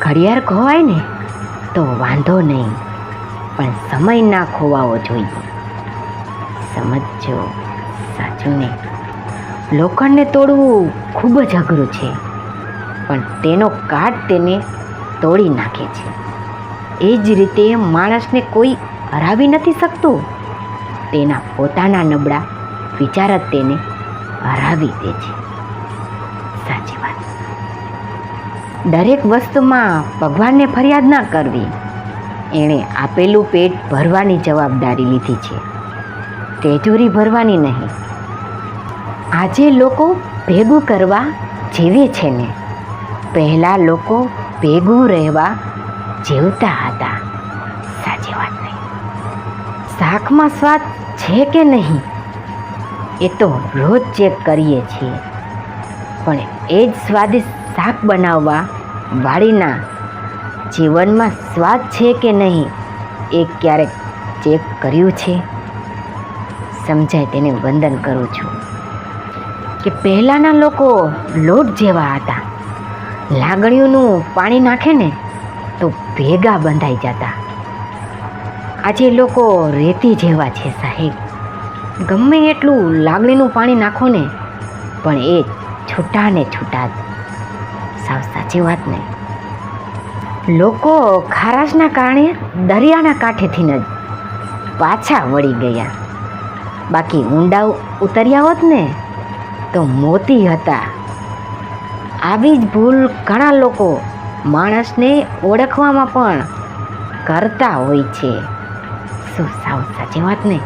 ઘડિયાળ ખોવાય ને તો વાંધો નહીં, પણ સમય ના ખોવાવો જોઈએ. સમજો, સાચું ને? લોખંડને તોડવું ખૂબ જ અઘરું છે, પણ તેનો કાટ તેને તોડી નાખે છે. એ જ રીતે માણસને કોઈ હરાવી નથી શકતું. તેના પોતાના નબળા વિચાર જ તેને હરાવી દે છે. સાચી વાત. દરેક વસ્તુમાં ભગવાનને ફરિયાદ ના કરવી. એણે આપેલું પેટ ભરવાની જવાબદારી લીધી છે, તિજોરી ભરવાની નહીં. આજે લોકો ભેગું કરવા જીવે છે ને, પહેલાં લોકો ભેગું રહેવા જીવતા હતા. સાચી વાત નહીં? શાકમાં સ્વાદ છે કે નહીં એ તો રોજ ચેક કરીએ છીએ, પણ એ જ સ્વાદિષ્ટ શાક બનાવવા વાળીના જીવનમાં સ્વાદ છે કે નહીં એ ક્યારેક ચેક કર્યું છે? સમજાય તેને વંદન કરું છું કે પહેલાંના લોકો લોટ જેવા હતા. લાગણીઓનું પાણી નાખે ને તો ભેગા બંધાઈ જતા. આજે લોકો રેતી જેવા છે સાહેબ. ગમે એટલું લાગણીનું પાણી નાખો ને પણ એ છૂટા ને છૂટા જ. સાવ સાચી વાત નહીં? લોકો ખારાશના કારણે દરિયાના કાંઠેથી જ પાછા વળી ગયા. બાકી ઊંડા ઉતર્યા હોત ને તો મોતી હતા. આવી જ ભૂલ ઘણા લોકો માણસને ઓળખવામાં પણ કરતા હોય છે. શું સાવ સાચી વાત નહીં?